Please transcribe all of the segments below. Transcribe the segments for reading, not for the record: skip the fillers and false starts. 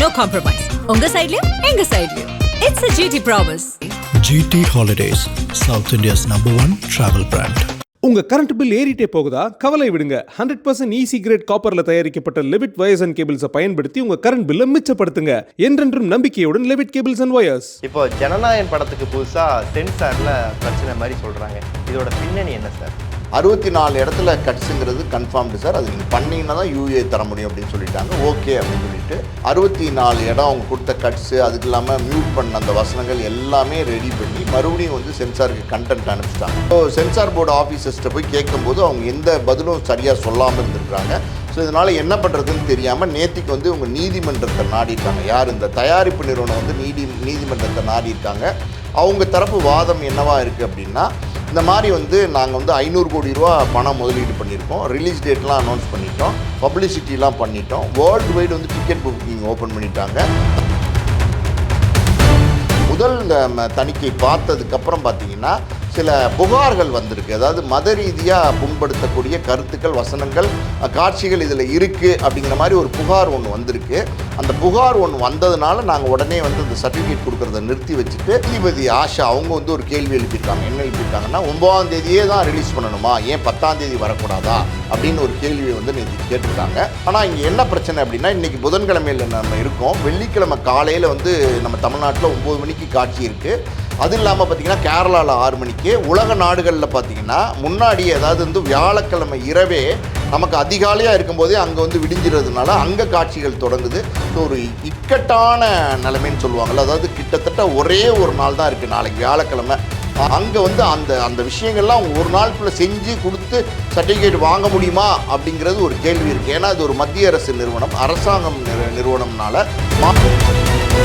no compromise. உங்க சைடுலயும் எங்க சைடுலயும். It's a GT promise. GT Holidays, South India's #1 travel brand. உங்க current bill ஏறிட்டே போகுதா? கவலை விடுங்க. 100% ஈஸி கிரேட் காப்பர்ல தயாரிக்கப்பட்ட லெவிட் வயர்ஸ் அண்ட் கேபிள்ஸை பயன்படுத்தி உங்க கரண்ட் பில்லை மிச்சப்படுத்துங்க. என்றென்றும் நம்பிக்கையுடன் லெவிட் கேபிள்ஸ் அண்ட் வயர்ஸ். இப்போ ஜனநாயகன் படத்துக்கு புதுசா சென்சார்ல பிரச்சனை மாதிரி சொல்றாங்க. இதோட பின்னணி என்ன சார்? 64 இடத்துல கட்ஸுங்கிறது கன்ஃபார்ம்டு சார். அது நீங்கள் பண்ணிங்கன்னா தான் யூஏ தர முடியும் அப்படின்னு சொல்லிட்டாங்க. ஓகே அப்படின்னு சொல்லிட்டு 64 இடம் அவங்க கொடுத்த கட்ஸு, அதுக்கு இல்லாமல் மியூட் பண்ண அந்த வசனங்கள் எல்லாமே ரெடி பண்ணி மறுபடியும் வந்து சென்சாருக்கு கண்டென்ட் அனுப்பிச்சிட்டாங்க. ஸோ சென்சார் போர்டு ஆஃபீஸர்ஸ்ட்டை போய் கேட்கும்போது அவங்க எந்த பதிலும் சரியாக சொல்லாமல் இருந்திருக்கிறாங்க. ஸோ இதனால் என்ன பண்ணுறதுன்னு தெரியாமல் நேற்றுக்கு வந்து இவங்க நீதிமன்றத்தை நாடிட்டாங்க. யார் இந்த தயாரிப்பு நிறுவனம் வந்து நீதிமன்றத்தை நாடியிருக்காங்க. அவங்க தரப்பு வாதம் என்னவா இருக்குது அப்படின்னா, இந்த மாதிரி வந்து நாங்கள் வந்து 500 கோடி ரூபா பணம் முதலீடு பண்ணியிருக்கோம், ரிலீஸ் டேட்லாம் அனௌன்ஸ் பண்ணிட்டோம், பப்ளிசிட்டிலாம் பண்ணிட்டோம், வேர்ல்டு வைடு வந்து டிக்கெட் புக்கிங் ஓப்பன் பண்ணிட்டாங்க. முதல் தணிக்கை பார்த்ததுக்கப்புறம் பார்த்தீங்கன்னா சில புகார்கள் வந்திருக்கு. அதாவது மத ரீதியாக புண்படுத்தக்கூடிய கருத்துக்கள், வசனங்கள், காட்சிகள் இதில் இருக்குது அப்படிங்கிற மாதிரி ஒரு புகார் ஒன்று வந்திருக்கு. அந்த புகார் ஒன்று வந்ததுனால நாங்கள் உடனே வந்து அந்த சர்டிஃபிகேட் கொடுக்குறத நிறுத்தி வச்சுட்டு நீதிபதி ஆஷா அவங்க வந்து ஒரு கேள்வி எழுப்பியிருக்காங்க. என்ன எழுப்பியிருக்காங்கன்னா, 9ஆம் தேதியே தான் ரிலீஸ் பண்ணணுமா, ஏன் 10ஆம் தேதி வரக்கூடாதா அப்படின்னு ஒரு கேள்வியை வந்து நேற்று கேட்டிருக்காங்க. ஆனால் இங்கே என்ன பிரச்சனை அப்படின்னா, இன்றைக்கி புதன்கிழமையில் நம்ம இருக்கோம். வெள்ளிக்கிழமை காலையில் வந்து நம்ம தமிழ்நாட்டில் 9 மணிக்கு காட்சி இருக்குது. அது இல்லாமல் பார்த்திங்கன்னா கேரளாவில் 6 மணிக்கு, உலக நாடுகளில் பார்த்திங்கன்னா முன்னாடி, அதாவது வந்து வியாழக்கிழமை இரவே நமக்கு அதிகாலையாக இருக்கும்போதே அங்கே வந்து விடிஞ்சிறதுனால அங்கே காட்சிகள் தொடங்குது. ஸோ ஒரு இக்கட்டான நிலைமைன்னு சொல்லுவாங்கள்ல, அதாவது கிட்டத்தட்ட ஒரே ஒரு நாள் தான் இருக்குது, நாளைக்கு வியாழக்கிழமை. அங்கே வந்து அந்த விஷயங்கள்லாம் ஒரு நாளுக்குள்ளே செஞ்சு கொடுத்து சர்டிஃபிகேட் வாங்க முடியுமா அப்படிங்கிறது ஒரு கேள்வி இருக்குது. ஏன்னா அது ஒரு மத்திய அரசு நிறுவனம், அரசாங்கம் நிறுவனம்னால.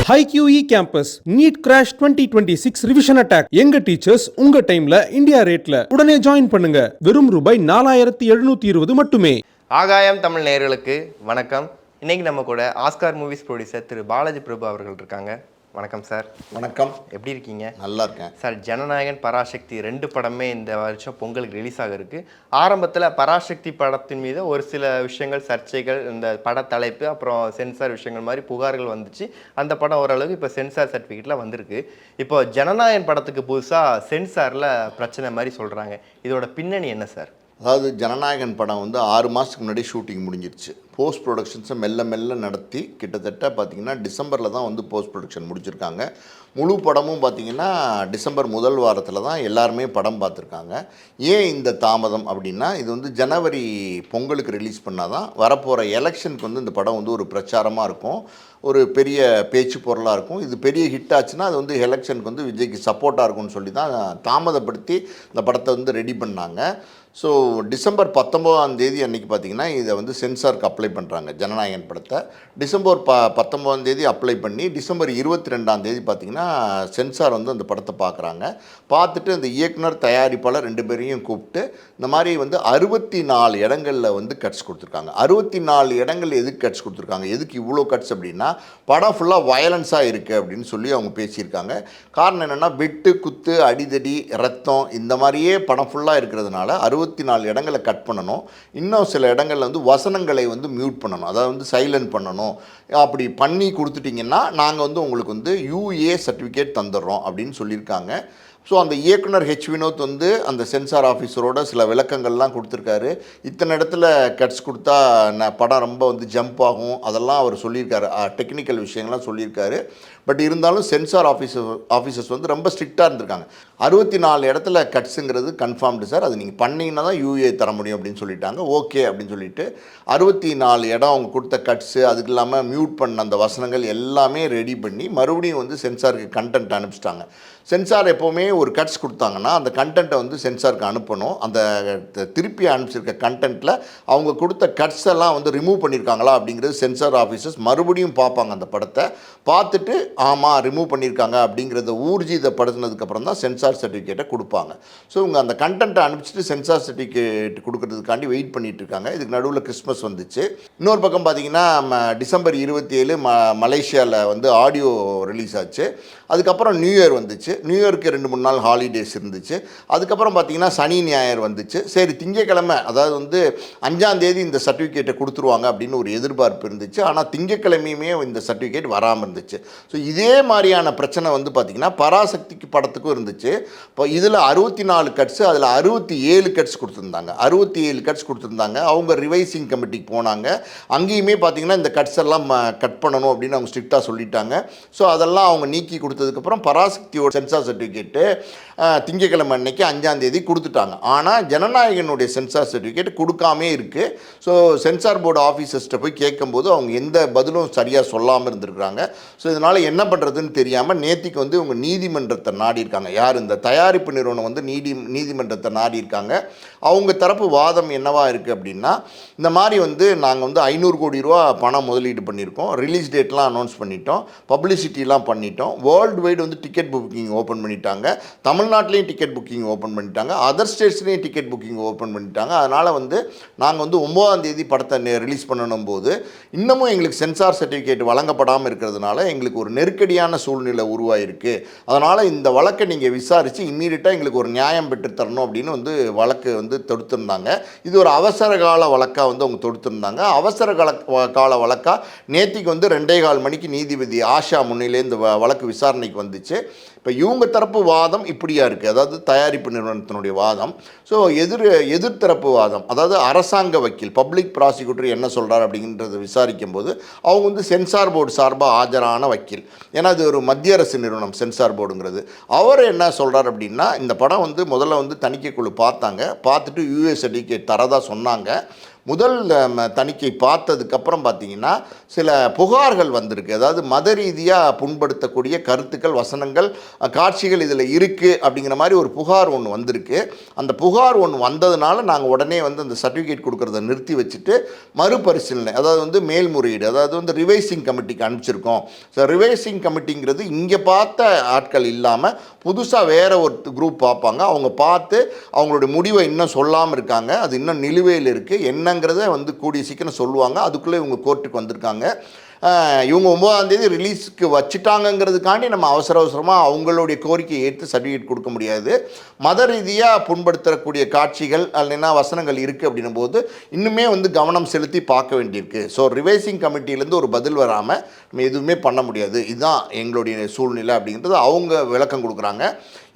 HiQE campus NEET crash 2026 revision attack. எங்க டீச்சர்ஸ் உங்க டைம்ல இந்தியா ரேட்ல. உடனே ஜாயின் பண்ணுங்க. வெறும் ரூபாய் 4720 மட்டுமே. ஆகாயம் தமிழ் நேயர்களுக்கு வணக்கம். இன்னைக்கு நம்ம கூட ஆஸ்கார் மூவிஸ் ப்ரொடியூசர் திரு பாலாஜி பிரபு அவர்கள் இருக்காங்க. வணக்கம் சார். வணக்கம். எப்படி இருக்கீங்க? நல்லா இருக்கேன் சார். ஜனநாயகன், பராசக்தி 2 படமே இந்த வருஷம் பொங்கலுக்கு ரிலீஸ் ஆக இருக்கு. ஆரம்பத்தில் பராசக்தி படத்தின் மீது ஒரு சில விஷயங்கள், சர்ச்சைகள், இந்த பட தலைப்பு, அப்புறம் சென்சார் விஷயங்கள் மாதிரி புகார்கள் வந்துச்சு. அந்த படம் ஓரளவுக்கு இப்போ சென்சார் சர்டிஃபிகேட்டில் வந்திருக்கு. இப்போ ஜனநாயகன் படத்துக்கு புதுசாக சென்சாரில் பிரச்சனை மாதிரி சொல்கிறாங்க. இதோட பின்னணி என்ன சார்? அதாவது ஜனநாயகன் படம் வந்து 6 மாதத்துக்கு முன்னாடி ஷூட்டிங் முடிஞ்சிருச்சு. போஸ்ட் ப்ரொடக்ஷன்ஸை மெல்ல நடத்தி கிட்டத்தட்ட பார்த்திங்கன்னா டிசம்பரில் தான் வந்து போஸ்ட் ப்ரொடக்ஷன் முடிச்சிருக்காங்க. முழு படமும் பார்த்திங்கன்னா டிசம்பர் முதல் வாரத்தில் தான் எல்லாருமே படம் பார்த்துருக்காங்க. ஏன் இந்த தாமதம் அப்படின்னா, இது வந்து ஜனவரி பொங்கலுக்கு ரிலீஸ் பண்ணால் தான் வரப்போகிற எலெக்ஷனுக்கு வந்து இந்த படம் வந்து ஒரு பிரச்சாரமாக இருக்கும், ஒரு பெரிய பேச்சு பொருளாக இருக்கும். இது பெரிய ஹிட் ஆச்சுன்னா அது வந்து எலெக்ஷனுக்கு வந்து விஜய்க்கு சப்போர்ட்டாக இருக்கும்னு சொல்லி தான் தாமதப்படுத்தி இந்த படத்தை வந்து ரெடி பண்ணாங்க. ஸோ டிசம்பர் 19ஆம் தேதி அன்றைக்கி பார்த்திங்கன்னா இதை வந்து சென்சாருக்கு அப்ளை பண்ணுறாங்க ஜனநாயகன் படத்தை. டிசம்பர் 19ஆம் தேதி அப்ளை பண்ணி டிசம்பர் 22ஆம் தேதி பார்த்திங்கன்னா சென்சார் வந்து அந்த படத்தை பார்க்குறாங்க. பார்த்துட்டு அந்த இயக்குனர், தயாரிப்பாளர் 2 பேரையும் கூப்பிட்டு இந்த மாதிரி வந்து 64 இடங்களில் வந்து கட்ஸ் கொடுத்துருக்காங்க. 64 இடங்கள் எதுக்கு கட்ஸ் கொடுத்துருக்காங்க, எதுக்கு இவ்வளோ கட்ஸ் அப்படின்னா, படம் ஃபுல்லாக வயலன்ஸாக இருக்குது அப்படின்னு சொல்லி அவங்க பேசியிருக்காங்க. காரணம் என்னென்னா, வெட்டு, குத்து, அடிதடி, ரத்தம் இந்த மாதிரியே படம் ஃபுல்லாக இருக்கிறதுனால 64 இடங்களை கட் பண்ணணும். இன்னும் சில இடங்களில் வந்து வசனங்களை வந்து மியூட் பண்ணணும், அதாவது வந்து சைலண்ட் பண்ணணும். அப்படி பண்ணி கொடுத்துட்டிங்கன்னா நாங்கள் வந்து உங்களுக்கு வந்து யூஏ சர்டிஃபிகேட் தந்துடுறோம் அப்படின்னு சொல்லியிருக்காங்க. ஸோ அந்த இயக்குனர் வினோத் வந்து அந்த சென்சார் ஆஃபீஸரோட சில விளக்கங்கள்லாம் கொடுத்துருக்காரு. இத்தனை இடத்துல கட்ஸ் கொடுத்தா படம் ரொம்ப வந்து ஜம்ப் ஆகும், அதெல்லாம் அவர் சொல்லியிருக்காரு, டெக்னிக்கல் விஷயங்கள்லாம் சொல்லியிருக்காரு. பட் இருந்தாலும் சென்சார் ஆஃபீஸர்ஸ் வந்து ரொம்ப ஸ்ட்ரிக்டாக இருந்திருக்காங்க. 64 இடத்துல கட்ஸுங்கிறது கன்ஃபார்ம்டு சார், அது நீங்கள் பண்ணிங்கன்னா தான் யூஏ தர முடியும் அப்படின்னு சொல்லிட்டாங்க. ஓகே அப்படின்னு சொல்லிட்டு 64 இடம் அவங்க கொடுத்த கட்ஸு, அதுக்கு இல்லாமல் மியூட் பண்ண அந்த வசனங்கள் எல்லாமே ரெடி பண்ணி மறுபடியும் வந்து சென்சாருக்கு கண்டென்ட் அனுப்பிச்சிட்டாங்க. சென்சார் எப்போவுமே ஒரு கட்ஸ் கொடுத்தாங்கன்னா அந்த கண்டென்ட்டை வந்து சென்சாருக்கு அனுப்பணும். அந்த திருப்பி அனுப்பிச்சிருக்க கண்டென்ட்டில் அவங்க கொடுத்த கட்ஸ் எல்லாம் வந்து ரிமூவ் பண்ணியிருக்காங்களா அப்படிங்கிறது சென்சார் ஆஃபீஸர்ஸ் மறுபடியும் பார்ப்பாங்க. அந்த படத்தை பார்த்துட்டு ஆமாம் ரிமூவ் பண்ணியிருக்காங்க அப்படிங்கிறத ஊர்ஜிதப்படுத்தினதுக்கப்புறம் தான் சென்சார் சர்டிஃபிகேட்டை கொடுப்பாங்க. ஸோ இவங்க அந்த கண்டென்ட்டை அனுப்பிச்சிட்டு சென்சார் சர்டிஃபிகேட் கொடுக்கறதுக்காண்டி வெயிட் பண்ணிகிட்டு இருக்காங்க. இதுக்கு நடுவில் கிறிஸ்மஸ் வந்துச்சு. இன்னொரு பக்கம் பார்த்திங்கன்னா டிசம்பர் 27 மலேசியாவில் வந்து ஆடியோ ரிலீஸ் ஆச்சு. அதுக்கப்புறம் நியூ இயர் வந்துச்சு. நியூ இயருக்கு 2-3 நாள் ஹாலிடேஸ் இருந்துச்சு. அதுக்கப்புறம் பார்த்திங்கன்னா சனி ஞாயிறு வந்துச்சு. சரி திங்கக்கிழமை அதாவது வந்து 5ஆம் தேதி இந்த சர்டிஃபிகேட்டை கொடுத்துருவாங்க அப்படின்னு ஒரு எதிர்பார்ப்பு இருந்துச்சு. ஆனால் திங்கக்கிழமையுமே இந்த சர்டிஃபிகேட் வராமல் இருந்துச்சு. ஸோ இதே மாதிரியான பிரச்சனை வந்து பார்த்திங்கன்னா பராசக்திக்கு படத்துக்கும் இருந்துச்சு. இப்போ இதில் 64 கட்ஸு, அதில் 67 கட்ஸ் கொடுத்துருந்தாங்க. 67 கட்ஸ் கொடுத்துருந்தாங்க. அவங்க ரிவைசிங் கமிட்டிக்கு போனாங்க. அங்கேயுமே பார்த்திங்கன்னா இந்த கட்ஸ் எல்லாம் கட் பண்ணணும் அப்படின்னு அவங்க ஸ்ட்ரிக்டாக சொல்லிட்டாங்க. ஸோ அதெல்லாம் அவங்க நீக்கி கொடுத்ததுக்கப்புறம் பராசக்தியோட சென்சார் சர்டிஃபிகேட்டு திங்கக்கிழமை அன்னைக்கு 5ஆம் தேதி கொடுத்துட்டாங்க. ஆனால் ஜனநாயகனுடைய சென்சார் சர்டிஃபிகேட் கொடுக்காமே இருக்குது. ஸோ சென்சார் போர்டு ஆஃபீஸர்ஸ்ட்டை போய் கேட்கும்போது அவங்க எந்த பதிலும் சரியாக சொல்லாமல் இருந்திருக்கிறாங்க. ஸோ இதனால் என்ன பண்ணுறதுன்னு தெரியாமல் நேத்திக்கு வந்து இவங்க நீதிமன்றத்தை நாடியிருக்காங்க. யார் இந்த தயாரிப்பு நிறுவனம் வந்து நீதிமன்றத்தை நாடியிருக்காங்க. அவங்க தரப்பு வாதம் என்னவா இருக்குது அப்படின்னா, இந்த மாதிரி வந்து நாங்கள் வந்து 500 கோடி ரூபா பணம் முதலீடு பண்ணியிருக்கோம், ரிலீஸ் டேட்லாம் அனௌன்ஸ் பண்ணிட்டோம், பப்ளிசிட்டிலாம் பண்ணிட்டோம், வேர்ல்டு வைடு வந்து டிக்கெட் புக்கிங் ஓப்பன் பண்ணிட்டாங்க, தமிழ்நாட்டிலையும் டிக்கெட் புக்கிங் ஓப்பன் பண்ணிட்டாங்க, அதர் ஸ்டேட்ஸ்லேயும் டிக்கெட் புக்கிங் ஓப்பன் பண்ணிட்டாங்க. அதனால் வந்து நாங்கள் வந்து 9ஆம் தேதி படத்தை ரிலீஸ் பண்ணணும் போது இன்னமும் எங்களுக்கு சென்சார் சர்டிஃபிகேட் வழங்கப்படாமல் இருக்கிறதுனால எங்களுக்கு ஒரு நெருக்கடியான சூழ்நிலை உருவாயிருக்கு. அதனால் இந்த வழக்கை நீங்கள் விசாரித்து இம்மீடியட்டாக எங்களுக்கு ஒரு நியாயம் பெற்றுத்தரணும் அப்படின்னு வந்து வழக்கு வந்து தொடுத்திருந்தாங்க. இது ஒரு அவசர கால வழக்காக வந்து அவங்க தொடுத்திருந்தாங்க. அவசர கால வழக்காக நேத்திக்கு வந்து 2:15 மணிக்கு நீதிபதி ஆஷா முன்னிலே இந்த வழக்கு விசாரணைக்கு வந்துச்சு. இப்போ இவங்க தரப்பு வாதம் இப்படியா இருக்குது, அதாவது தயாரிப்பு நிறுவனத்தினுடைய வாதம். ஸோ எதிர்த்தரப்பு வாதம், அதாவது அரசாங்க வக்கீல் பப்ளிக் ப்ராசிக்யூட்டர் என்ன சொல்கிறார் அப்படின்றத விசாரிக்கும் போது அவங்க வந்து சென்சார் போர்டு சார்பாக ஆஜரான வக்கீல். ஏன்னா இது ஒரு மத்திய அரசு நிறுவனம் சென்சார் போர்டுங்கிறது. அவர் என்ன சொல்கிறார் அப்படின்னா, இந்த படம் வந்து முதல்ல வந்து தணிக்கை குழு பார்த்தாங்க, பார்த்துட்டு யூஎஸ் சர்டிஃபிகேட் தரதா சொன்னாங்க. முதல் தணிக்கை பார்த்ததுக்கப்புறம் பார்த்திங்கன்னா சில புகார்கள் வந்திருக்கு. அதாவது மத ரீதியாக புண்படுத்தக்கூடிய கருத்துக்கள், வசனங்கள், காட்சிகள் இதில் இருக்குது அப்படிங்கிற மாதிரி ஒரு புகார் ஒன்று வந்திருக்கு. அந்த புகார் ஒன்று வந்ததுனால நாங்கள் உடனே வந்து அந்த சர்டிஃபிகேட் கொடுக்குறத நிறுத்தி வச்சுட்டு மறுபரிசீலனை, அதாவது வந்து மேல்முறையீடு, அதாவது வந்து ரிவைசிங் கமிட்டிக்கு அனுப்பிச்சிருக்கோம். ஸோ ரிவைசிங் கமிட்டிங்கிறது இங்கே பார்த்த ஆட்கள் இல்லாமல் புதுசாக வேறு ஒரு குரூப் பார்ப்பாங்க. அவங்க பார்த்து அவங்களுடைய முடிவை இன்னும் சொல்லாமல் இருக்காங்க. அது இன்னும் நிலுவையில் இருக்குது. என்னங்கிறத வந்து கூடிய சீக்கிரம் சொல்லுவாங்க. அதுக்குள்ளே இவங்க கோர்ட்டுக்கு வந்திருக்காங்க. இவங்க 9ஆம் தேதி ரிலீஸுக்கு வச்சுட்டாங்கங்கிறதுக்காண்டி நம்ம அவசரமாக அவங்களுடைய கோரிக்கையை ஏற்று சர்டிஃபிகேட் கொடுக்க முடியாது. மத ரீதியாக புண்படுத்தக்கூடிய காட்சிகள் அல்லைன்னா வசனங்கள் இருக்குது அப்படின்னும் போது இன்னுமே வந்து கவனம் செலுத்தி பார்க்க வேண்டியிருக்கு. ஸோ ரிவைசிங் கமிட்டியிலேருந்து ஒரு பதில் வராமல் நம்ம எதுவுமே பண்ண முடியாது, இதுதான் எங்களுடைய சூழ்நிலை அப்படிங்கிறது அவங்க விளக்கம் கொடுக்குறாங்க.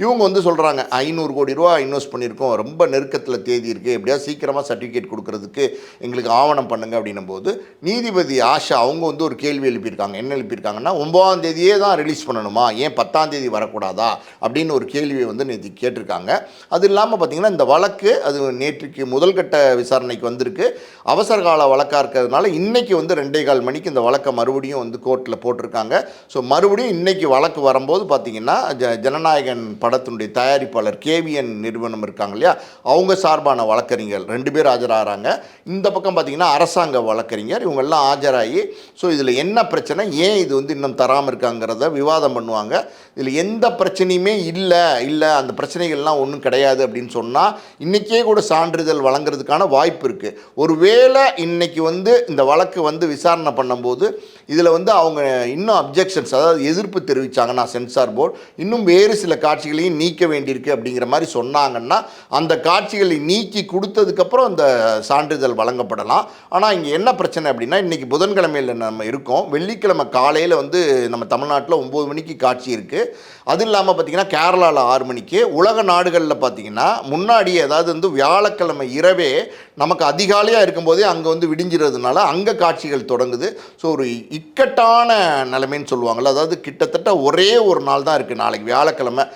இவங்க வந்து சொல்கிறாங்க 500 கோடி ரூபா இன்வெஸ்ட் பண்ணியிருக்கோம், ரொம்ப நெருக்கத்தில் தேதி இருக்குது, எப்படியா சீக்கிரமாக சர்டிஃபிகேட் கொடுக்கறதுக்கு எங்களுக்கு ஆவணம் பண்ணுங்க அப்படின்னும் போது நீதிபதி ஆஷா அவங்க வந்து ஒரு கேள்வி எழுப்பியிருக்காங்க. என்ன எழுப்பியிருக்காங்கன்னா, 9ஆம் தேதியே தான் ரிலீஸ் பண்ணணுமா, ஏன் 10ஆம் தேதி வரக்கூடாதா அப்படின்னு ஒரு கேள்வியை வந்து நேற்று கேட்டிருக்காங்க. அது இல்லாமல் பார்த்திங்கன்னா இந்த வழக்கு அது நேற்றுக்கு முதல்கட்ட விசாரணைக்கு வந்திருக்கு. அவசர கால வழக்காக இருக்கிறதுனால இன்றைக்கி வந்து 2:15 மணிக்கு இந்த வழக்கை மறுபடியும் வந்து கோர்ட்டில் போட்டிருக்காங்க. ஸோ மறுபடியும் இன்றைக்கி வழக்கு வரும்போது பார்த்திங்கன்னா ஜனநாயகன் படத்தினுடைய தயாரிப்பாளர் கேவிஎன் நிறுவனம் இருக்காங்க இல்லையா, அவங்க சார்பான வழக்கறிஞர் 2 பேர் ஆஜராகிறாங்க. இந்த பக்கம் பார்த்திங்கன்னா அரசாங்க வழக்கறிஞர், இவங்கெல்லாம் ஆஜராகி ஸோ இதில் என்ன பிரச்சனை, ஏன் இது வந்து இன்னும் தராமல் இருக்காங்கிறத விவாதம் பண்ணுவாங்க. இதில் எந்த பிரச்சனையுமே இல்லை அந்த பிரச்சனைகள்லாம் ஒன்றும் கிடையாது அப்படின்னு சொன்னால் இன்றைக்கே கூட சான்றிதழ் வழங்குறதுக்கான வாய்ப்பு இருக்குது. ஒருவேளை இன்றைக்கி வந்து இந்த வழக்கு வந்து விசாரணை பண்ணும்போது இதில் வந்து அவங்க இன்னும் அப்ஜெக்ஷன்ஸ், அதாவது எதிர்ப்பு தெரிவித்தாங்கன்னா சென்சார் போர்டு இன்னும் வேறு சில காட்சிகளையும் நீக்க வேண்டியிருக்கு அப்படிங்கிற மாதிரி சொன்னாங்கன்னா அந்த காட்சிகளை நீக்கி கொடுத்ததுக்கப்புறம் அந்த சான்றிதழ் வழங்கப்படலாம். ஆனால் இங்கே என்ன பிரச்சனை அப்படின்னா, இன்றைக்கி புதன்கிழமையில் நம்ம இருக்கோம், வெள்ளிக்கிழமை காலையில் வந்து நம்ம தமிழ்நாட்டில் 9 மணிக்கு காட்சி இருக்குது. அது இல்லாமல் பார்த்திங்கன்னா கேரளாவில் 6 மணிக்கு, உலக நாடுகளில் பார்த்திங்கன்னா முன்னாடி அதாவது வந்து வியாழக்கிழமை இரவே நமக்கு அதிகாலையாக இருக்கும்போதே அங்கே வந்து விடிஞ்சிறதுனால அங்கே காட்சிகள் தொடங்குது. ஸோ ஒரு இக்கட்டான நிலைமைன்னு சொல்லுவாங்கள்ல, அதாவது கிட்டத்தட்ட ஒரே ஒரு நாள் தான் இருக்குது நாளைக்கு வியாழக்கிழமை.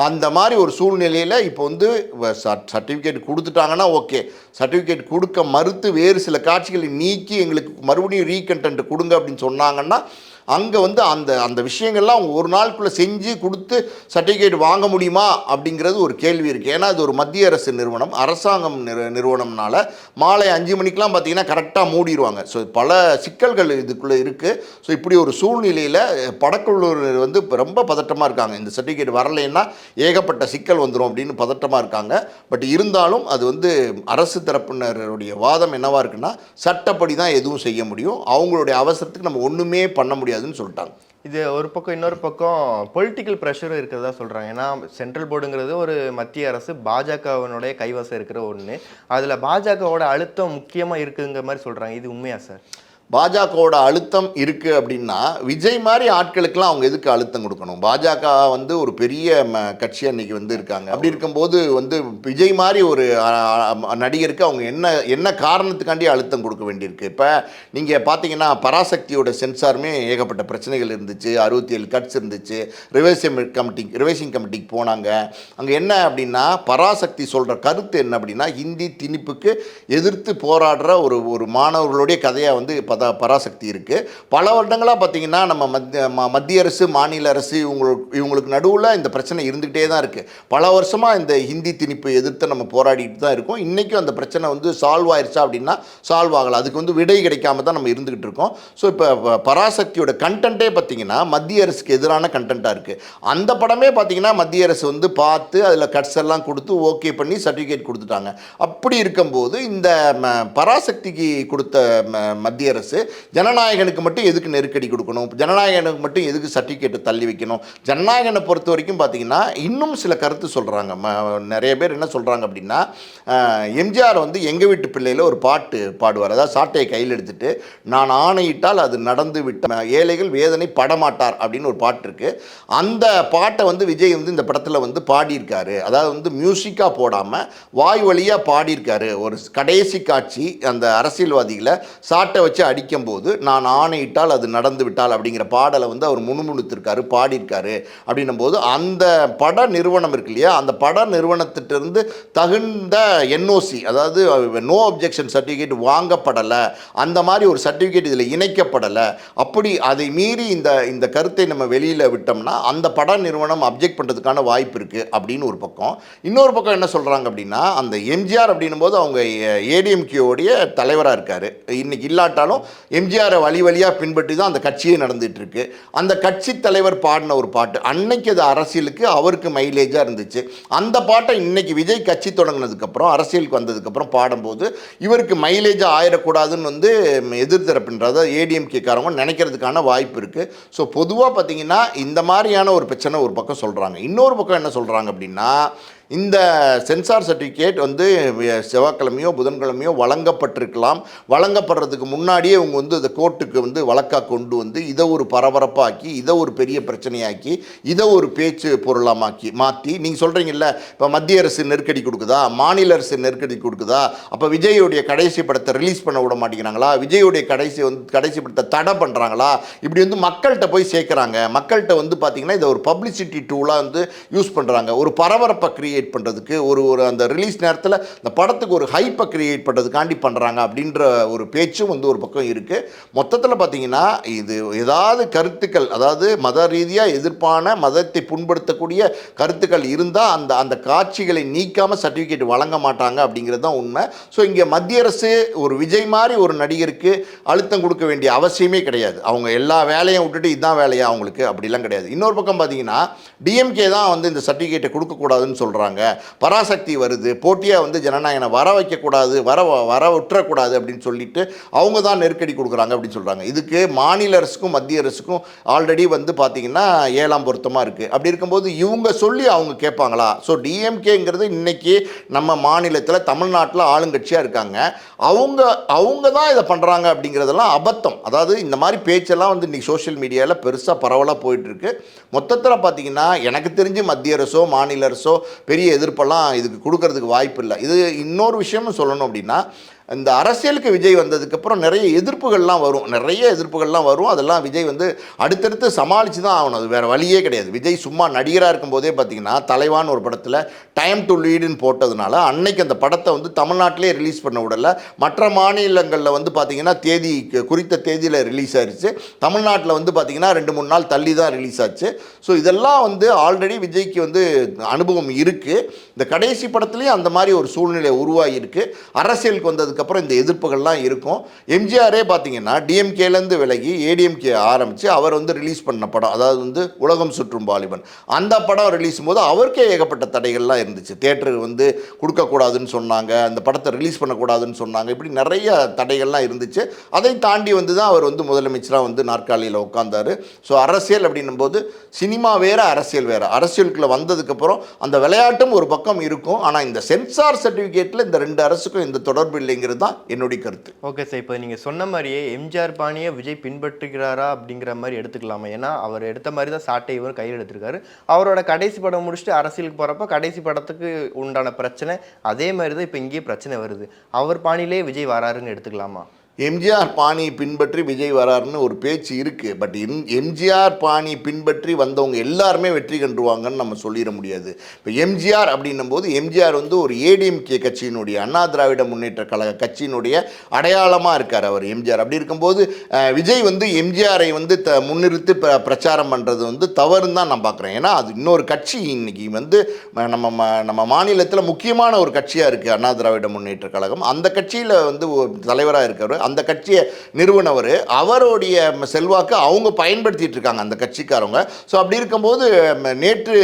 அந்த மாதிரி ஒரு சூழ்நிலையில் இப்போ வந்து சர்டிஃபிகேட் கொடுத்துட்டாங்கன்னா ஓகே, சர்டிஃபிகேட் கொடுக்க மறுத்து வேறு சில காட்சிகளை நீக்கி எங்களுக்கு மறுபடியும் ரீகண்டென்ட் கொடுங்க அப்படின்னு சொன்னாங்கன்னா அங்கே வந்து அந்த விஷயங்கள்லாம் அவங்க ஒரு நாளுக்குள்ளே செஞ்சு கொடுத்து சர்டிஃபிகேட் வாங்க முடியுமா அப்படிங்கிறது ஒரு கேள்வி இருக்குது. ஏன்னா அது ஒரு மத்திய அரசு நிறுவனம், அரசாங்கம் நிறுவனம்னால மாலை 5 மணிக்கெலாம் பார்த்திங்கன்னா கரெக்டாக மூடிடுவாங்க. ஸோ பல சிக்கல்கள் இதுக்குள்ளே இருக்குது. ஸோ இப்படி ஒரு சூழ்நிலையில் படக்குழு வந்து ரொம்ப பதட்டமாக இருக்காங்க. இந்த சர்டிஃபிகேட் வரலைன்னா ஏகப்பட்ட சிக்கல் வந்துடும் அப்படின்னு பதட்டமாக இருக்காங்க. பட் இருந்தாலும் அது வந்து அரசு தரப்பினருடைய வாதம் என்னவாக இருக்குன்னா, சட்டப்படி தான் எதுவும் செய்ய முடியும், அவங்களுடைய அவசரத்துக்கு நம்ம ஒன்றுமே பண்ண முடியாதுன்னு சொல்லிட்டாங்க. இது ஒரு பக்கம், இன்னொரு பக்கம் பொலிட்டிக்கல் ப்ரெஷரும் இருக்கிறதா சொல்கிறாங்க. ஏன்னா சென்ட்ரல் போர்டுங்கிறது ஒரு மத்திய அரசு பாஜகவினுடைய கைவசம் இருக்கிற ஒன்று. அதில் பாஜகவோட அழுத்தம் முக்கியமாக இருக்குங்கிற மாதிரி சொல்கிறாங்க. இது உண்மையா சார்? பாஜகவோட அழுத்தம் இருக்குது அப்படின்னா விஜய் மாதிரி ஆட்களுக்கெல்லாம் அவங்க எதுக்கு அழுத்தம் கொடுக்கணும்? பாஜக வந்து ஒரு பெரிய கட்சி அன்னைக்கு வந்து இருக்காங்க. அப்படி இருக்கும்போது வந்து விஜய் மாதிரி ஒரு நடிகருக்கு அவங்க என்ன காரணத்துக்காண்டி அழுத்தம் கொடுக்க வேண்டியிருக்கு? இப்போ நீங்கள் பார்த்தீங்கன்னா பராசக்தியோட சென்சாருமே ஏகப்பட்ட பிரச்சனைகள் இருந்துச்சு. 67 கட்ஸ் இருந்துச்சு. ரிவைசிங் கமிட்டிக்கு போனாங்க. அங்கே என்ன அப்படின்னா பராசக்தி சொல்கிற கருத்து என்ன அப்படின்னா ஹிந்தி திணிப்புக்கு எதிர்த்து போராடுற ஒரு மாணவர்களுடைய கதையை வந்து பராசக்தி இருக்குது. பல வருடங்களாக பார்த்தீங்கன்னா நம்ம மத்திய அரசு மாநில அரசு இவங்களுக்கு நடுவில் இந்த பிரச்சனை இருந்துகிட்டே தான் இருக்குது. பல வருஷமாக இந்த ஹிந்தி திணிப்பு எதிர்த்து நம்ம போராடிட்டு தான் இருக்கோம். இன்றைக்கும் அந்த பிரச்சனை வந்து சால்வ் ஆயிடுச்சா அப்படின்னா சால்வ் ஆகலை. அதுக்கு வந்து விடை கிடைக்காம தான் நம்ம இருந்துக்கிட்டு இருக்கோம். ஸோ இப்போ பராசக்தியோட கண்டென்ட்டே பார்த்தீங்கன்னா மத்திய அரசுக்கு எதிரான கண்டென்ட்டாக இருக்குது. அந்த படமே பார்த்தீங்கன்னா மத்திய அரசு வந்து பார்த்து அதில் கட்ஸ் எல்லாம் கொடுத்து ஓகே பண்ணி சர்டிஃபிகேட் கொடுத்துட்டாங்க. அப்படி இருக்கும்போது இந்த பராசக்திக்கு கொடுத்த மத்திய அரசு ஜனநாயகனுக்கு மட்டும் எதுக்கு நெருக்கடி கொடுக்கணும்? ஜனநாயகனுக்கு மட்டும் எதுக்கு சர்டிஃபிகேட்டை தள்ளி வைக்கணும்? ஜனநாயகனை பொறுத்த வரைக்கும் பார்த்தீங்கன்னா இன்னும் சில கருத்து சொல்கிறாங்க. நிறைய பேர் என்ன சொல்கிறாங்க அப்படின்னா எம்ஜிஆர் வந்து எங்கள் வீட்டு பிள்ளையில் ஒரு பாட்டு பாடுவார். அதாவது சாட்டையை கையில் எடுத்துட்டு நான் ஆணையிட்டால் அது நடந்து விட்ட ஏழைகள் வேதனை படமாட்டார் அப்படின்னு ஒரு பாட்டு இருக்குது. அந்த பாட்டை வந்து விஜய் வந்து இந்த படத்தில் வந்து பாடியிருக்காரு. அதாவது வந்து மியூசிக்காக போடாமல் வாய் வழியாக பாடியிருக்காரு. ஒரு கடைசி காட்சி அந்த அரசியல்வாதிகளை சாட்டை வச்சு அடிக்கும்போது நான் ஆணையிட்டால் அது நடந்து விட்டால் அப்படிங்கிற பாடலை வந்து அவர் முணுமுணுத்திருக்காரு, பாடியிருக்காரு. அப்படின்னும் போது அந்த பட நிறுவனம் இருக்கு இல்லையா, அந்த பட நிறுவனத்திட்டிருந்து தகுந்த என்ஓசி, அதாவது நோ அப்ஜெக்ஷன் சர்டிஃபிகேட் வாங்கப்படலை, அந்த மாதிரி ஒரு சர்டிஃபிகேட் இதில் இணைக்கப்படலை. அப்படி அதை மீறி இந்த கருத்தை நம்ம வெளியில் விட்டோம்னா அந்த பட நிறுவனம் அப்ஜெக்ட் பண்ணுறதுக்கான வாய்ப்பு இருக்குது அப்படின்னு ஒரு பக்கம். இன்னொரு பக்கம் என்ன சொல்கிறாங்க அப்படின்னா அந்த எம்ஜிஆர் அப்படின்னும் போது அவங்க ஏடிஎம்கேவுடைய தலைவராக இருக்கார். இன்னைக்கு இல்லாட்டாலும் எம்ஜிஆரை வழியாக பின்பற்றி தான் அந்த கட்சியே நடந்துட்டு இருக்கு. அந்த கட்சி தலைவர் பாடின ஒரு பாட்டு அன்னைக்கு அது அரசியலுக்கு அவருக்கு மைலேஜாக இருந்துச்சு. அந்த பாட்டை இன்னைக்கு விஜய் கட்சி தொடங்கினதுக்கப்புறம் அரசியலுக்கு வந்ததுக்கப்புறம் பாடும்போது இவருக்கு மைலேஜாக ஆயிடக்கூடாதுன்னு வந்து எதிர்த்தரப்புன்றத ஏடிஎம்கேக்காரங்க நினைக்கிறதுக்கான வாய்ப்பு இருக்குது. ஸோ பொதுவாக பார்த்தீங்கன்னா இந்த மாதிரியான ஒரு பிரச்சனை ஒரு பக்கம் சொல்கிறாங்க. இன்னொரு பக்கம் என்ன சொல்கிறாங்க அப்படின்னா இந்த சென்சார் சர்டிஃபிகேட் வந்து செவ்வாய்க்கிழமையோ புதன்கிழமையோ வழங்கப்பட்டிருக்கலாம். வழங்கப்படுறதுக்கு முன்னாடியே இவங்க வந்து இந்த கோர்ட்டுக்கு வந்து வழக்காக கொண்டு வந்து இதை ஒரு பரபரப்பாக்கி இதை ஒரு பெரிய பிரச்சனையாக்கி இதை ஒரு பேச்சு பொருளாக மாற்றி நீங்கள் சொல்கிறீங்கல்ல இப்போ மத்திய அரசு நெருக்கடி கொடுக்குதா, மாநில அரசு நெருக்கடி கொடுக்குதா, அப்போ விஜயோடைய கடைசி படத்தை ரிலீஸ் பண்ண விட மாட்டேங்கிறாங்களா, விஜயோடைய கடைசி படத்தை தடை பண்ணுறாங்களா, இப்படி வந்து மக்கள்கிட்ட போய் சேர்க்குறாங்க. மக்கள்கிட்ட வந்து பார்த்திங்கன்னா இதை ஒரு பப்ளிசிட்டி டூலாக வந்து யூஸ் பண்ணுறாங்க. ஒரு பரபரப்பை கிரியேட் பண்ணுறதுக்கு ஒரு அந்த ரிலீஸ் நேரத்தில் இந்த படத்துக்கு ஒரு ஹைப்பை கிரியேட் பண்ணுறதுக்காண்டி பண்ணுறாங்க அப்படின்ற ஒரு பேச்சும் வந்து ஒரு பக்கம் இருக்குது. மொத்தத்தில் பார்த்தீங்கன்னா இது ஏதாவது கருத்துக்கள், அதாவது மத ரீதியாக எதிர்ப்பான மதத்தை புண்படுத்தக்கூடிய கருத்துக்கள் இருந்தால் அந்த காட்சிகளை நீக்காமல் சர்டிஃபிகேட் வழங்க மாட்டாங்க அப்படிங்கிறது தான் உண்மை. ஸோ இங்கே மத்திய அரசு ஒரு விஜய் மாதிரி ஒரு நடிகருக்கு அழுத்தம் கொடுக்க வேண்டிய அவசியமே கிடையாது. அவங்க எல்லா வேலையும் விட்டுட்டு இதுதான் வேலையா அவங்களுக்கு அப்படிலாம் கிடையாது. இன்னொரு பக்கம் பார்த்தீங்கன்னா டிஎம்கே தான் வந்து இந்த சர்டிஃபிகேட்டை கொடுக்கக்கூடாதுன்னு சொல்கிறாங்க. பராசக்தி வருது, போட்டியாக வந்து ஜனநாயகனை வர வைக்கக்கூடாது, வர விட்டுறக்கூடாது அப்படின்னு சொல்லிட்டு அவங்க தான் நெருக்கடி கொடுக்குறாங்க அப்படின்னு சொல்கிறாங்க. இதுக்கு மாநில அரசுக்கும் மத்திய அரசுக்கும் ஆல்ரெடி வந்து பார்த்திங்கன்னா 7ஆம் பொருத்தமாக இருக்குது. அப்படி இருக்கும்போது இவங்க சொல்லி அவங்க கேட்பாங்களா? ஸோ டிஎம்கேங்கிறது இன்றைக்கி நம்ம மாநிலத்தில் தமிழ்நாட்டில் ஆளுங்கட்சியாக இருக்காங்க. அவங்க தான் இதை பண்ணுறாங்க அப்படிங்கிறதெல்லாம் அபத்தம். அதாவது இந்த மாதிரி பேச்செல்லாம் வந்து இன்றைக்கி சோஷியல் மீடியாவில் பெருசாக பரவலாக போயிட்டுருக்கு. மொத்தத்தில் பார்த்திங்கன்னா எனக்கு தெரிஞ்சு மத்திய அரசோ மாநில அரசோ பெரிய எதிர்ப்பெல்லாம் இதுக்கு கொடுக்கறதுக்கு வாய்ப்பு இல்லை. இது இன்னொரு விஷயமும் சொல்லணும் அப்படின்னா இந்த அரசியலுக்கு விஜய் வந்ததுக்கப்புறம் நிறைய எதிர்ப்புகள்லாம் வரும். அதெல்லாம் விஜய் வந்து அடுத்தடுத்து சமாளித்து தான் ஆகணும். அது வேறு வழியே கிடையாது. விஜய் சும்மா நடிகராக இருக்கும்போதே பார்த்திங்கன்னா தலைவான் ஒரு படத்தில் டைம் டு லீடுன்னு போட்டதுனால அன்னைக்கு அந்த படத்தை வந்து தமிழ்நாட்டிலே ரிலீஸ் பண்ண விடலை. மற்ற மாநிலங்களில் வந்து பார்த்திங்கன்னா குறித்த தேதியில் ரிலீஸ் ஆயிடுச்சு. தமிழ்நாட்டில் வந்து பார்த்திங்கன்னா 2-3 நாள் தள்ளி தான் ரிலீஸ் ஆச்சு. ஸோ இதெல்லாம் வந்து ஆல்ரெடி விஜய்க்கு வந்து அனுபவம் இருக்குது. இந்த கடைசி படத்துலேயும் அந்த மாதிரி ஒரு சூழ்நிலை உருவாகியிருக்கு. அரசியலுக்கு வந்ததுக்கு வந்ததுக்கப்புறம் இந்த எதிர்ப்புகள்லாம் இருக்கும். எம்ஜிஆரே பார்த்தீங்கன்னா டிஎம்கேலேருந்து விலகி ஏடிஎம்கே ஆரம்பித்து அவர் வந்து ரிலீஸ் பண்ண படம், அதாவது வந்து உலகம் சுற்றும் வாலிபன், அந்த படம் ரிலீஸ் போது அவருக்கே ஏகப்பட்ட தடைகள்லாம் இருந்துச்சு. தியேட்டருக்கு வந்து கொடுக்கக்கூடாதுன்னு சொன்னாங்க, அந்த படத்தை ரிலீஸ் பண்ணக்கூடாதுன்னு சொன்னாங்க, இப்படி நிறைய தடைகள்லாம் இருந்துச்சு. அதை தாண்டி வந்து தான் அவர் வந்து முதலமைச்சராக வந்து நாற்காலியில் உட்கார்ந்தார். ஸோ அரசியல் அப்படின்னும் போது சினிமா வேறு, அரசியல் வேறு. அரசியலுக்குள்ளே வந்ததுக்கப்புறம் அந்த விளையாட்டும் ஒரு பக்கம் இருக்கும். ஆனால் இந்த சென்சார் சர்டிஃபிகேட்டில் இந்த ரெண்டு அரசுக்கும் எந்த தொடர்பு இல்லைங்கிறது தான் என்னுடைய கருத்து. ஓகே சார், இப்போ நீங்கள் சொன்ன மாதிரியே எம்ஜிஆர் பாணியை விஜய் பின்பற்றுகிறாரா அப்படிங்கிற மாதிரி எடுத்துக்கலாமா? ஏன்னா அவர் எடுத்த மாதிரி தான் சாட்டை இவர் கையில் எடுத்திருக்காரு. அவரோட கடைசி படம் முடிச்சுட்டு அரசியலுக்கு போகிறப்ப கடைசி படத்துக்கு உண்டான பிரச்சனை அதே மாதிரி தான் இப்போ இங்கேயே பிரச்சனை வருது. அவர் பாணியிலே விஜய் வராருன்னு எடுத்துக்கலாமா? எம்ஜிஆர் பாணி பின்பற்றி விஜய் வராருன்னு ஒரு பேச்சு இருக்குது. பட் எம்ஜிஆர் பாணி பின்பற்றி வந்தவங்க எல்லாருமே வெற்றி கண்டுருவாங்கன்னு நம்ம சொல்லிட முடியாது. இப்போ எம்ஜிஆர் அப்படின்னும் போது எம்ஜிஆர் வந்து ஒரு ஏடிஎம்கே கட்சியினுடைய, அண்ணா திராவிட முன்னேற்ற கழக கட்சியினுடைய அடையாளமாக இருக்கார் அவர் எம்ஜிஆர். அப்படி இருக்கும்போது விஜய் வந்து எம்ஜிஆரை வந்து முன்னிறுத்தி பிரச்சாரம் பண்ணுறது வந்து தவறுன்னு தான் நான் பார்க்குறேன். ஏன்னா அது இன்னொரு கட்சி இன்னைக்கு வந்து நம்ம மாநிலத்தில் முக்கியமான ஒரு கட்சியாக இருக்குது அண்ணா திராவிட முன்னேற்ற கழகம். அந்த கட்சியில் வந்து தலைவராக இருக்கார். அந்த கட்சியை நிறுவனவர், அவருடைய செல்வாக்கு அவங்க பயன்படுத்திட்டு இருக்காங்க அந்த கட்சிக்காரங்க. ஸோ அப்படி இருக்கும்போது நேற்று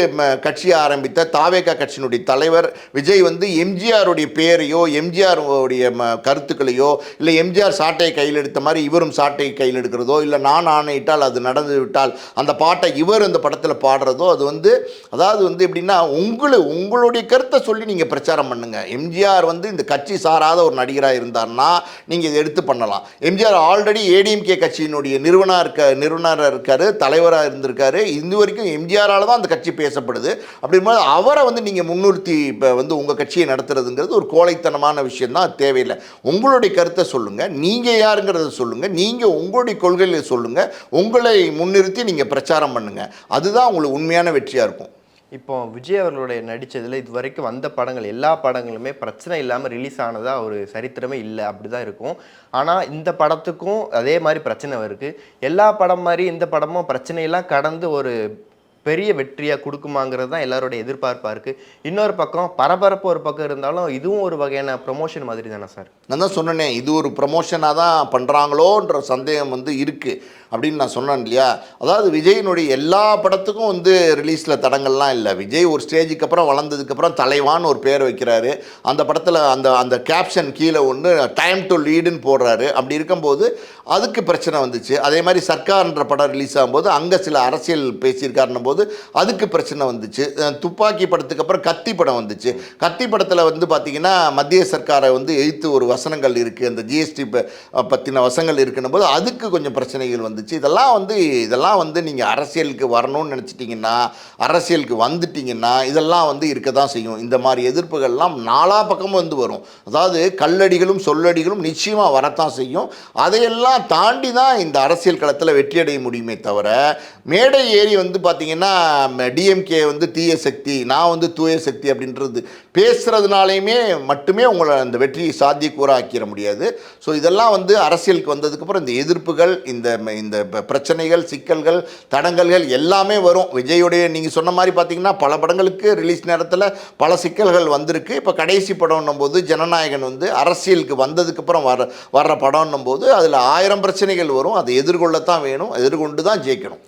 கட்சியை ஆரம்பித்த தாவேகா கட்சியினுடைய தலைவர் விஜய் வந்து எம்ஜிஆருடைய பேரையோ எம்ஜிஆருடைய கருத்துக்களையோ இல்லை எம்ஜிஆர் சாட்டையை கையில் எடுத்த மாதிரி இவரும் சாட்டையை கையில் எடுக்கிறதோ இல்லை நான் ஆணையிட்டால் அது நடந்து விட்டால் அந்த பாட்டை இவர் அந்த படத்தில் பாடுறதோ அது வந்து அதாவது வந்து எப்படின்னா உங்களுடைய கருத்தை சொல்லி நீங்கள் பிரச்சாரம் பண்ணுங்க. எம்ஜிஆர் வந்து இந்த கட்சி சாராத ஒரு நடிகராக இருந்தார்னா நீங்கள் இதை எடுத்து பண்ணலாம். எம்ஜிஆர் ஆல்ரெடி ஏடிஎம்கே கட்சியினுடைய நிறுவனராக இருக்காரு, தலைவராக இருந்திருக்காரு. இது வரைக்கும் எம்ஜிஆரால் தான் அந்த கட்சி பேசப்படுது. அப்படிங்கும்போது அவரை வந்து நீங்கள் முன்னிறுத்தி இப்போ வந்து உங்கள் கட்சியை நடத்துறதுங்கிறது ஒரு கோழைத்தனமான விஷயம் தான். தேவையில்லை. உங்களுடைய கருத்தை சொல்லுங்கள், நீங்கள் யாருங்கிறத சொல்லுங்கள், நீங்கள் உங்களுடைய கொள்கைகளை சொல்லுங்கள், உங்களை முன்னிறுத்தி நீங்கள் பிரச்சாரம் பண்ணுங்கள். அதுதான் உங்களுக்கு உண்மையான வெற்றியாக இருக்கும். இப்போ விஜய் அவர்களுடைய நடித்ததில் இது வரைக்கும் வந்த படங்கள் எல்லா படங்களுமே பிரச்சனை இல்லாமல் ரிலீஸ் ஆனதாக ஒரு சரித்திரமே இல்லை, அப்படி தான் இருக்கும். ஆனால் இந்த படத்துக்கும் அதே மாதிரி பிரச்சனை வருது. எல்லா படம் மாதிரி இந்த படமும் பிரச்சனையெல்லாம் கடந்து ஒரு பெரிய வெற்றியாக கொடுக்குமாங்கிறது தான் எல்லாரோட எதிர்பார்ப்பாக இருக்குது. இன்னொரு பக்கம் பரபரப்பு ஒரு பக்கம் இருந்தாலும் இதுவும் ஒரு வகையான ப்ரொமோஷன் மாதிரி தானே சார்? நான் தான் சொன்னேனே, இது ஒரு ப்ரமோஷனாக தான் பண்ணுறாங்களோன்ற சந்தேகம் வந்து இருக்குது அப்படின்னு நான் சொன்னேன் இல்லையா. அதாவது விஜயினுடைய எல்லா படத்துக்கும் வந்து ரிலீஸில் தடங்கள்லாம் இல்லை. விஜய் ஒரு ஸ்டேஜுக்கு அப்புறம் வளர்ந்ததுக்கப்புறம் தலைவான்னு ஒரு பேர் வைக்கிறாரு. அந்த படத்தில் அந்த கேப்ஷன் கீழே ஒன்று டைம் டு லீடுன்னு போடுறாரு. அப்படி இருக்கும்போது அதுக்கு பிரச்சனை வந்துச்சு. அதே மாதிரி சர்க்கார்ன்ற படம் ரிலீஸ் ஆகும்போது அங்கே சில அரசியல் பேசியிருக்காருன்னும் போது அதுக்கு பிரச்சனை வந்துச்சு. துப்பாக்கி படத்துக்கு அப்புறம் கத்தி படம் வந்துச்சு. கத்தி படத்தில் வந்து பார்த்திங்கன்னா மத்திய சர்க்காரை வந்து எதிர்த்து ஒரு வசனங்கள் இருக்குது, அந்த ஜிஎஸ்டி பற்றின வசனங்கள் இருக்குன்னும் போது அதுக்கு கொஞ்சம் பிரச்சனைகள் வந்துச்சு. இதெல்லாம் வந்து நீங்கள் அரசியலுக்கு வரணும்னு நினச்சிட்டிங்கன்னா, அரசியலுக்கு வந்துட்டிங்கன்னா இதெல்லாம் வந்து இருக்க தான் செய்யும். இந்த மாதிரி எதிர்ப்புகள்லாம் நாலா பக்கமும் வந்து வரும். அதாவது கல்லடிகளும் சொல்லடிகளும் நிச்சயமாக வரத்தான் செய்யும். அதையெல்லாம் தாண்டி தான் இந்த அரசியல் களத்தில் வெற்றியடைய முடியுமே தவிர மேடை ஏறி வந்து பார்த்திங்கன்னா டிஎம்கே வந்து தீய சக்தி, நான் வந்து தூய சக்தி அப்படின்றது பேசுகிறதுனாலையுமே மட்டுமே உங்களை அந்த வெற்றியை சாத்தியக்கூற ஆக்கிட முடியாது. ஸோ இதெல்லாம் வந்து அரசியலுக்கு வந்ததுக்கப்புறம் இந்த எதிர்ப்புகள், இந்த பிரச்சனைகள், சிக்கல்கள், தடங்கல்கள் எல்லாமே வரும். விஜயுடைய நீங்கள் சொன்ன மாதிரி பார்த்தீங்கன்னா பல படங்களுக்கு ரிலீஸ் நேரத்தில் பல சிக்கல்கள் வந்திருக்கு. இப்போ கடைசி படம்னும் போது ஜனநாயகன் வந்து அரசியலுக்கு வந்ததுக்கப்புறம் வர்ற படம்னும் போது அதில் 1000 பிரச்சனைகள் வரும். அதை எதிர்கொள்ளத்தான் வேணும், எதிர்கொண்டு தான் ஜெயிக்கணும்.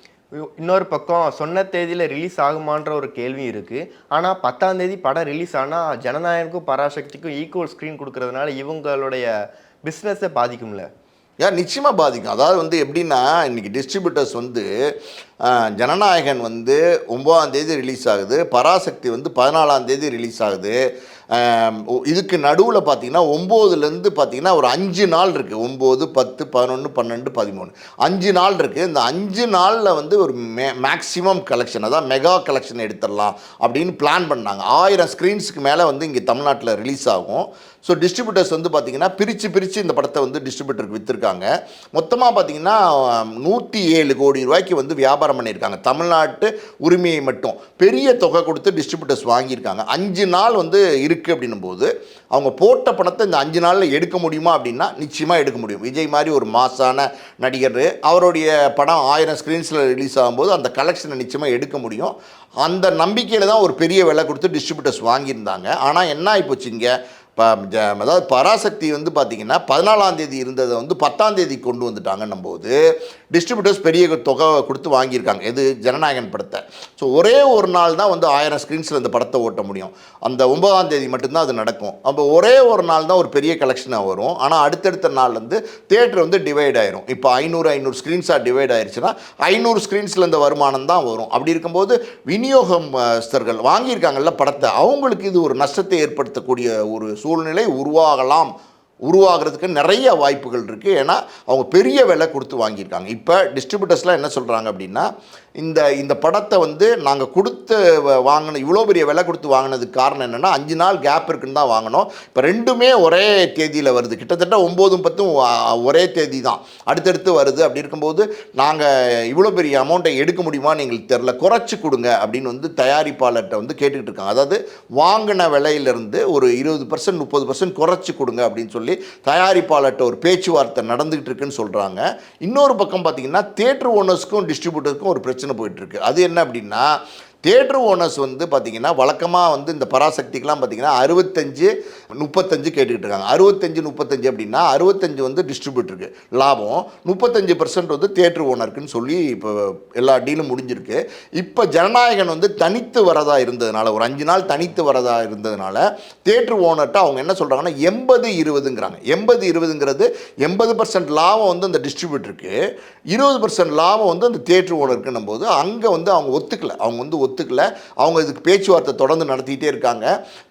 இன்னொரு பக்கம் சொன்ன தேதியில் ரிலீஸ் ஆகுமான்ற ஒரு கேள்வி இருக்குது. ஆனால் 10ஆம் தேதி படம் ரிலீஸ் ஆனால் ஜனநாயகனுக்கும் பராசக்திக்கும் ஈக்குவல் ஸ்க்ரீன் கொடுக்கறதுனால இவங்களுடைய பிஸ்னஸை பாதிக்கும்ல? நிச்சயமாக பாதிக்கும். அதாவது வந்து எப்படின்னா இன்றைக்கி டிஸ்ட்ரிபியூட்டர்ஸ் வந்து ஜனநாயகன் வந்து 9ஆம் தேதி ரிலீஸ் ஆகுது, பராசக்தி வந்து 14ஆம் தேதி ரிலீஸ் ஆகுது. இதுக்கு நடுவில் பார்த்தீங்கன்னா 9லேருந்து பார்த்தீங்கன்னா ஒரு 5 நாள் இருக்குது. 9, 10, 11, 12, 13 5 நாள் இருக்குது. இந்த 5 நாளில் வந்து ஒரு மேக்ஸிமம் கலெக்ஷன், அதாவது மெகா கலெக்ஷன் எடுத்துடலாம் அப்படின்னு பிளான் பண்ணாங்க. 1000 ஸ்க்ரீன்ஸுக்கு மேலே வந்து இங்கே தமிழ்நாட்டில் ரிலீஸ் ஆகும். ஸோ டிஸ்ட்ரிபியூட்டர்ஸ் வந்து பார்த்திங்கன்னா பிரித்து இந்த படத்தை வந்து டிஸ்ட்ரிபியூட்டருக்கு விற்றுருக்காங்க. மொத்தமாக பார்த்திங்கன்னா 107 கோடி ரூபாய்க்கு வந்து வியாபாரம் பண்ணியிருக்காங்க. தமிழ்நாட்டு உரிமையை மட்டும் பெரிய தொகை கொடுத்து டிஸ்ட்ரிபியூட்டர்ஸ் வாங்கியிருக்காங்க. 5 நாள் வந்து இருக்குது அப்படின்னும் போது அவங்க போட்ட பணத்தை இந்த 5 நாளில் எடுக்க முடியுமா அப்படின்னா நிச்சயமாக எடுக்க முடியும். விஜய் மாதிரி ஒரு மாசான நடிகர், அவருடைய படம் 1000 ஸ்க்ரீன்ஸில் ரிலீஸ் ஆகும்போது அந்த கலெக்ஷனை நிச்சயமாக எடுக்க முடியும். அந்த நம்பிக்கையில் தான் ஒரு பெரிய விலை கொடுத்து டிஸ்ட்ரிபியூட்டர்ஸ் வாங்கியிருந்தாங்க. ஆனால் என்ன ஆகிப்போச்சு, இங்கே அதாவது பராசக்தி வந்து பார்த்திங்கன்னா 14ஆம் தேதி இருந்ததை வந்து 10ஆம் தேதி கொண்டு வந்துட்டாங்கன்னும் போது டிஸ்ட்ரிபியூட்டர்ஸ் பெரிய தொகை கொடுத்து வாங்கியிருக்காங்க இது ஜனநாயகன் படத்தை. ஸோ ஒரே ஒரு நாள் தான் வந்து 1000 ஸ்க்ரீன்ஸில் இந்த படத்தை ஓட்ட முடியும். அந்த 9ஆம் தேதி மட்டும்தான் அது நடக்கும். அப்போ ஒரே ஒரு நாள் தான் ஒரு பெரிய கலெக்ஷனாக வரும். ஆனால் அடுத்தடுத்த நாள் வந்து தியேட்டர் வந்து டிவைட் ஆயிரும். இப்போ 500 ஸ்க்ரீன்ஸாக டிவைட் ஆயிடுச்சுன்னா 500 ஸ்க்ரீன்ஸில் இந்த வருமானம் தான் வரும். அப்படி இருக்கும்போது விநியோகஸ்தர்கள் வாங்கியிருக்காங்கல்ல படத்தை, அவங்களுக்கு இது ஒரு நஷ்டத்தை ஏற்படுத்தக்கூடிய ஒரு சூழ்நிலை உருவாகிறதுக்கு நிறைய வாய்ப்புகள் இருக்குது. ஏன்னா அவங்க பெரிய விலை கொடுத்து வாங்கியிருக்காங்க. இப்போ டிஸ்ட்ரிபியூட்டர்ஸ்லாம் என்ன சொல்கிறாங்க அப்படின்னா, இந்த படத்தை வந்து நாங்கள் கொடுத்து வாங்கின இவ்வளோ பெரிய விலை கொடுத்து வாங்கினதுக்கு காரணம் என்னென்னா 5 நாள் கேப் இருக்குன்னு தான் வாங்கினோம். இப்போ ரெண்டுமே ஒரே தேதியில் வருது, கிட்டத்தட்ட 9, 10 ஒரே தேதி தான் அடுத்தடுத்து வருது. அப்படி இருக்கும்போது நாங்கள் இவ்வளோ பெரிய அமௌண்ட்டை எடுக்க முடியுமான்னு எங்களுக்கு தெரில, குறைச்சி கொடுங்க அப்படின்னு வந்து தயாரிப்பாளர்கிட்ட வந்து கேட்டுக்கிட்டு இருக்காங்க. அதாவது வாங்கின விலையிலேருந்து ஒரு 20% 30% குறைச்சி கொடுங்க அப்படின்னு சொல்லி தயாரிப்பாளர்கிட்ட ஒரு பேச்சுவார்த்தை நடந்துகிட்டு இருக்குன்னு சொல்கிறாங்க. இன்னொரு பக்கம் பார்த்தீங்கன்னா தியேட்டர் ஓனர்ஸ்க்கும் டிஸ்ட்ரிபியூட்டருக்கும் ஒரு பிரச்சனை போயிட்டு இருக்கு. அது என்ன அப்படின்னா, தியேட்டர் ஓனர்ஸ் வந்து பார்த்திங்கன்னா வழக்கமாக வந்து இந்த பராசக்திக்கெலாம் பார்த்திங்கன்னா 65-35 கேட்டுக்கிட்டு இருக்காங்க. 65-35 அப்படின்னா 65 வந்து டிஸ்ட்ரிபியூட்டருக்கு லாபம், 35% வந்து தியேட்டர் ஓனருக்குன்னு சொல்லி இப்போ எல்லா டீலும் முடிஞ்சிருக்கு. இப்போ ஜனநாயகன் வந்து தனித்து வரதா இருந்ததுனால, ஒரு 5 நாள் தனித்து வரதா இருந்ததுனால தியேட்டர் ஓனர்கிட்ட அவங்க என்ன சொல்கிறாங்கன்னா 80-20ங்கிறாங்க. 80-20ங்கிறது 80% லாபம் வந்து அந்த டிஸ்ட்ரிபியூட்டருக்கு, 20% லாபம் வந்து அந்த தியேட்டர் ஓனருக்குன்னும் போது அங்கே வந்து அவங்க ஒத்துக்கல. அவங்க இதுக்கு பேச்சுவார்த்தை தொடர்ந்து நடத்திக்கிட்டே இருக்காங்க.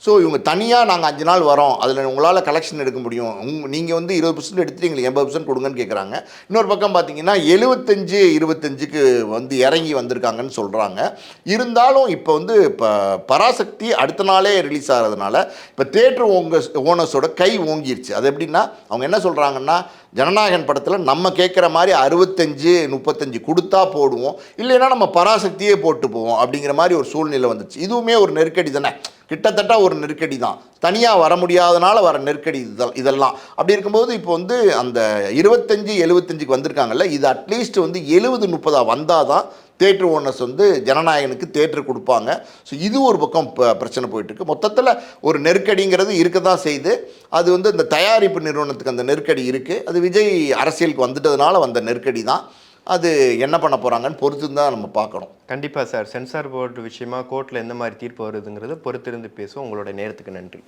ஸோ இவங்க தனியாக நாங்கள் 5 நாள் வரோம், அதில் உங்களால் கலெக்ஷன் எடுக்க முடியும், நீங்கள் வந்து 20% எடுத்துட்டு எங்களுக்கு 80% கொடுங்கன்னு கேட்குறாங்க. இன்னொரு பக்கம் பார்த்தீங்கன்னா 75-25க்கு வந்து இறங்கி வந்திருக்காங்கன்னு சொல்கிறாங்க. இருந்தாலும் இப்போ வந்து இப்போ பராசக்தி அடுத்த நாளே ரிலீஸ் ஆகிறதுனால இப்போ தியேட்டர் ஓனர்ஸோட கை ஓங்கிருச்சு. அது எப்படின்னா, அவங்க என்ன சொல்கிறாங்கன்னா, ஜனநாயகன் படத்தில் நம்ம கேட்குற மாதிரி 65-35 கொடுத்தா போடுவோம், இல்லைன்னா நம்ம பராசக்தியே போட்டு போவோம் அப்படிங்கிற மாதிரி ஒரு சூழ்நிலை வந்துச்சு. இதுவுமே ஒரு நெருக்கடி தானே, கிட்டத்தட்ட ஒரு நெருக்கடி தான். தனியாக வர முடியாதனால வர நெருக்கடி இதெல்லாம். அப்படி இருக்கும்போது இப்போ வந்து அந்த 25-75க்கு வந்திருக்காங்கல்ல, இது அட்லீஸ்ட் வந்து 70-30 வந்தால் தான் தியேட்டர் ஓனர்ஸ் வந்து ஜனநாயகனுக்கு தியேட்டர் கொடுப்பாங்க. ஸோ இது ஒரு பக்கம் பிரச்சனை போயிட்டுருக்கு. மொத்தத்தில் ஒரு நெருக்கடிங்கிறது இருக்க தான் செய்யுது. அது வந்து இந்த தயாரிப்பு நிறுவனத்துக்கு அந்த நெருக்கடி இருக்குது. அது விஜய் அரசியலுக்கு வந்துட்டதுனால வந்த நெருக்கடி தான். அது என்ன பண்ண போகிறாங்கன்னு பொறுத்து தான் நம்ம பார்க்கணும். கண்டிப்பாக சார், சென்சார் போர்டு விஷயமா கோர்ட்டில் எந்த மாதிரி தீர்ப்பு வருதுங்கிறத பொறுத்திருந்து பேசுவோம். உங்களோட நேரத்துக்கு நன்றி.